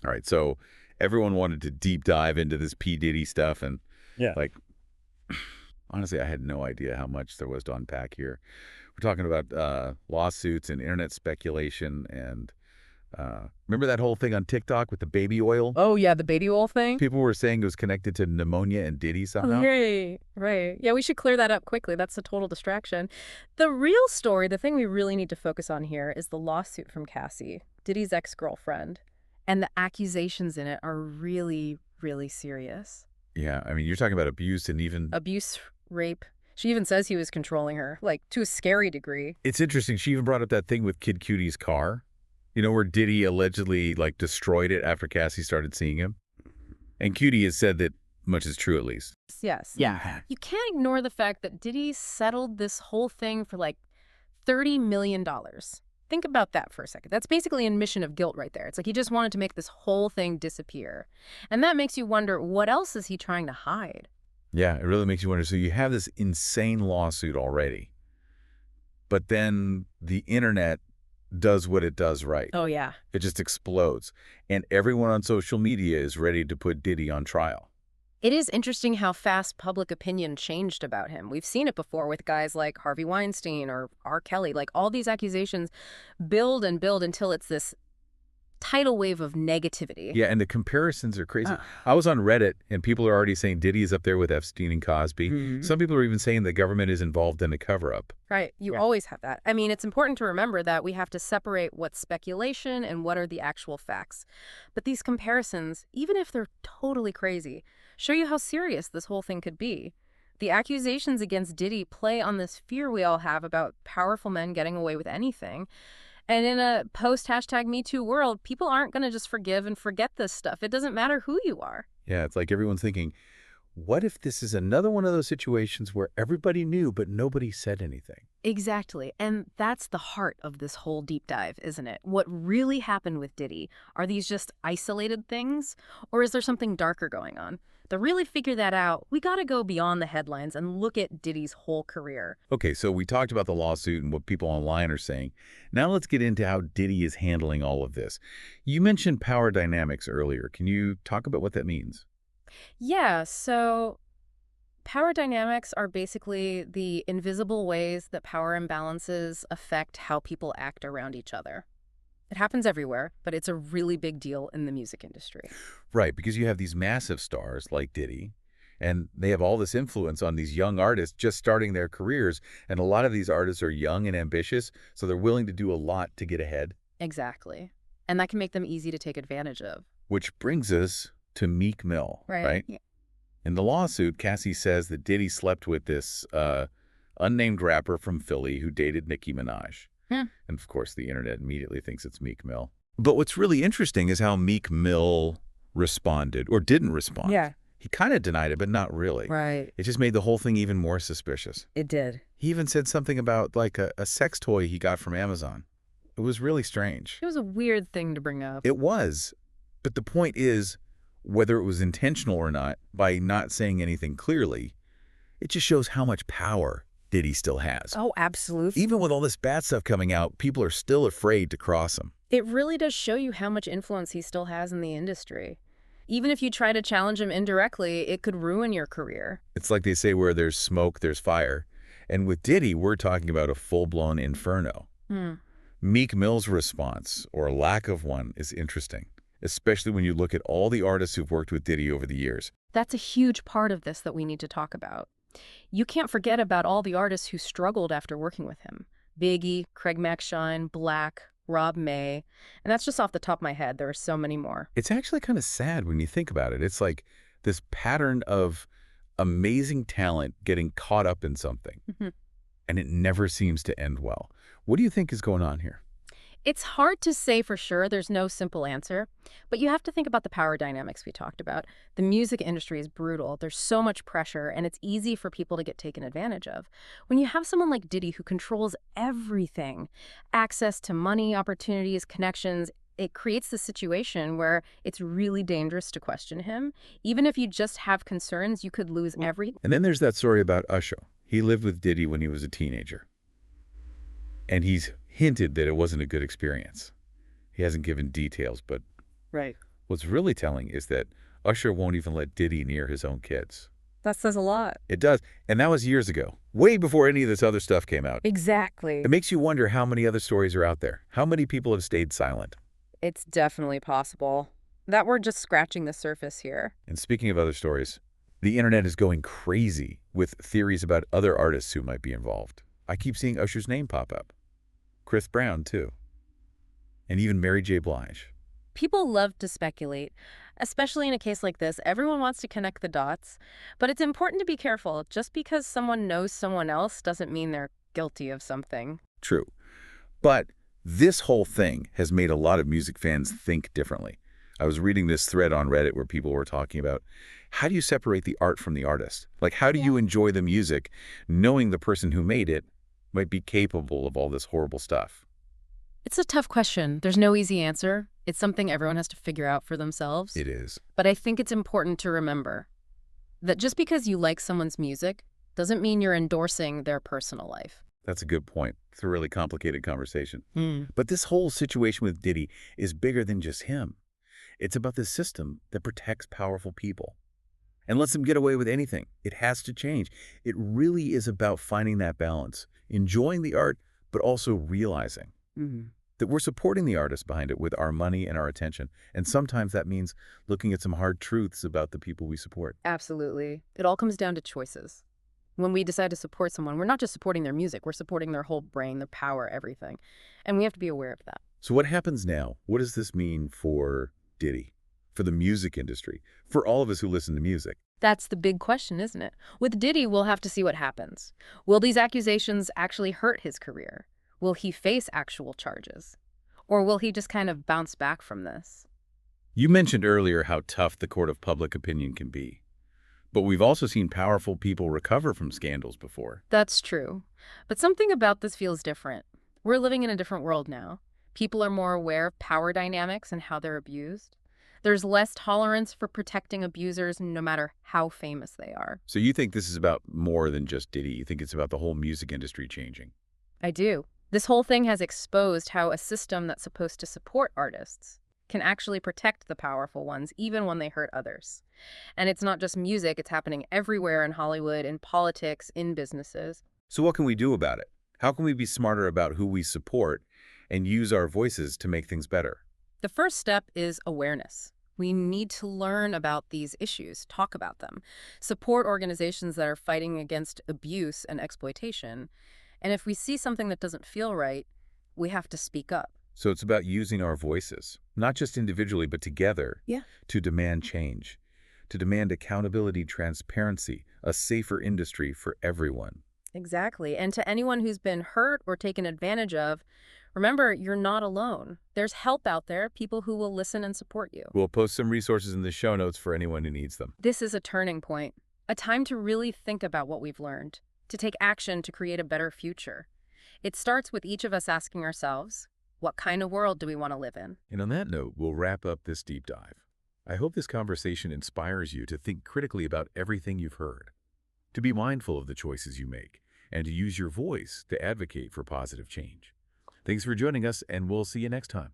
All right, so everyone wanted to deep dive into this P. Diddy stuff, and Yeah. like, honestly, I had no idea how much there was to unpack here. We're talking about lawsuits and internet speculation, and remember that whole thing on TikTok with the baby oil? Oh, yeah, the baby oil thing? People were saying it was connected to pneumonia and Diddy somehow. Right, right. Yeah, we should clear that up quickly. That's a total distraction. The real story, the thing we really need to focus on here, is the lawsuit from Cassie, Diddy's ex-girlfriend. And the accusations in it are really, really serious. Yeah, I mean, you're talking about abuse and even... Abuse, rape. She even says he was controlling her, like, to a scary degree. It's interesting. She even brought up that thing with Kid Cudi's car, where Diddy allegedly, like, destroyed it after Cassie started seeing him. And Cudi has said that much is true, at least. Yes. Yeah. You can't ignore the fact that Diddy settled this whole thing for, like, $30 million. Think about that for a second. That's basically an admission of guilt right there. It's like he just wanted to make this whole thing disappear. And that makes you wonder, what else is he trying to hide? Yeah, it really makes you wonder. So you have this insane lawsuit already, but then the internet does what it does right. Oh, yeah. It just explodes. And everyone on social media is ready to put Diddy on trial. It is interesting how fast public opinion changed about him. We've seen it before with guys like Harvey Weinstein or R. Kelly. Like, all these accusations build and build until it's this tidal wave of negativity. Yeah, and the comparisons are crazy. I was on Reddit, and people are already saying Diddy is up there with Epstein and Cosby. Some people are even saying the government is involved in a cover-up. Right. You always have that. I mean, it's important to remember that we have to separate what's speculation and what are the actual facts. But these comparisons, even if they're totally crazy, show you how serious this whole thing could be. The accusations against Diddy play on this fear we all have about powerful men getting away with anything. And in a post-#MeToo world, people aren't going to just forgive and forget this stuff. It doesn't matter who you are. Yeah, it's like everyone's thinking, what if this is another one of those situations where everybody knew but nobody said anything? Exactly. And that's the heart of this whole deep dive, isn't it? What really happened with Diddy? Are these just isolated things? Or is there something darker going on? To really figure that out, we got to go beyond the headlines and look at Diddy's whole career. Okay, so we talked about the lawsuit and what people online are saying. Now let's get into how Diddy is handling all of this. You mentioned power dynamics earlier. Can you talk about what that means? Yeah, so power dynamics are basically the invisible ways that power imbalances affect how people act around each other. It happens everywhere, but it's a really big deal in the music industry. Right, because you have these massive stars like Diddy, and they have all this influence on these young artists just starting their careers, and a lot of these artists are young and ambitious, so they're willing to do a lot to get ahead. Exactly. And that can make them easy to take advantage of. Which brings us to Meek Mill, right? Yeah. In the lawsuit, Cassie says that Diddy slept with this unnamed rapper from Philly who dated Nicki Minaj. And of course, the internet immediately thinks it's Meek Mill. But what's really interesting is how Meek Mill responded, or didn't respond. Yeah. He kind of denied it, but not really. Right. It just made the whole thing even more suspicious. It did. He even said something about like a sex toy he got from Amazon. It was really strange. It was a weird thing to bring up. It was. But the point is, whether it was intentional or not, by not saying anything clearly, it just shows how much power Diddy still has. Oh, absolutely. Even with all this bad stuff coming out, people are still afraid to cross him. It really does show you how much influence he still has in the industry. Even if you try to challenge him indirectly, it could ruin your career. It's like they say, where there's smoke, there's fire. And with Diddy, we're talking about a full-blown inferno. Meek Mill's response, or lack of one, is interesting, especially when you look at all the artists who've worked with Diddy over the years. That's a huge part of this that we need to talk about. You can't forget about all the artists who struggled after working with him. Biggie, Craig McShine, Black, Rob May. And that's just off the top of my head. There are so many more. It's actually kind of sad when you think about it. It's like this pattern of amazing talent getting caught up in something, and it never seems to end well. What do you think is going on here? It's hard to say for sure. There's no simple answer. But you have to think about the power dynamics we talked about. The music industry is brutal. There's so much pressure, and it's easy for people to get taken advantage of. When you have someone like Diddy who controls everything, access to money, opportunities, connections, it creates the situation where it's really dangerous to question him. Even if you just have concerns, you could lose everything. And then there's that story about Usher. He lived with Diddy when he was a teenager. And he's hinted that it wasn't a good experience. He hasn't given details, but Right. What's really telling is that Usher won't even let Diddy near his own kids. That says a lot. It does, and that was years ago, way before any of this other stuff came out. Exactly. It makes you wonder how many other stories are out there. How many people have stayed silent? It's definitely possible that we're just scratching the surface here. And speaking of other stories, the internet is going crazy with theories about other artists who might be involved. I keep seeing Usher's name pop up. Chris Brown, too. And even Mary J. Blige. People love to speculate, especially in a case like this. Everyone wants to connect the dots, but it's important to be careful. Just because someone knows someone else doesn't mean they're guilty of something. True. But this whole thing has made a lot of music fans think differently. I was reading this thread on Reddit where people were talking about, how do you separate the art from the artist? Like, how do you enjoy the music knowing the person who made it might be capable of all this horrible stuff? It's a tough question. There's no easy answer. It's something everyone has to figure out for themselves. It is. But I think it's important to remember that just because you like someone's music doesn't mean you're endorsing their personal life. That's a good point. It's a really complicated conversation. Hmm. But this whole situation with Diddy is bigger than just him. It's about the system that protects powerful people and lets them get away with anything. It has to change. It really is about finding that balance, enjoying the art, but also realizing that we're supporting the artist behind it with our money and our attention. And sometimes that means looking at some hard truths about the people we support. Absolutely. It all comes down to choices. When we decide to support someone, we're not just supporting their music, we're supporting their whole brain, their power, everything. And we have to be aware of that. So what happens now? What does this mean for Diddy, for the music industry, for all of us who listen to music? That's the big question, isn't it? With Diddy, we'll have to see what happens. Will these accusations actually hurt his career? Will he face actual charges? Or will he just kind of bounce back from this? You mentioned earlier how tough the court of public opinion can be. But we've also seen powerful people recover from scandals before. That's true. But something about this feels different. We're living in a different world now. People are more aware of power dynamics and how they're abused. There's less tolerance for protecting abusers no matter how famous they are. So you think this is about more than just Diddy? You think it's about the whole music industry changing? I do. This whole thing has exposed how a system that's supposed to support artists can actually protect the powerful ones, even when they hurt others. And it's not just music, it's happening everywhere in Hollywood, in politics, in businesses. So what can we do about it? How can we be smarter about who we support and use our voices to make things better? The first step is awareness. We need to learn about these issues, talk about them, support organizations that are fighting against abuse and exploitation. And if we see something that doesn't feel right, we have to speak up. So it's about using our voices, not just individually, but together, to demand change, to demand accountability, transparency, a safer industry for everyone. Exactly. And to anyone who's been hurt or taken advantage of, remember, you're not alone. There's help out there, people who will listen and support you. We'll post some resources in the show notes for anyone who needs them. This is a turning point, a time to really think about what we've learned, to take action to create a better future. It starts with each of us asking ourselves, what kind of world do we want to live in? And on that note, we'll wrap up this deep dive. I hope this conversation inspires you to think critically about everything you've heard, to be mindful of the choices you make, and to use your voice to advocate for positive change. Thanks for joining us, and we'll see you next time.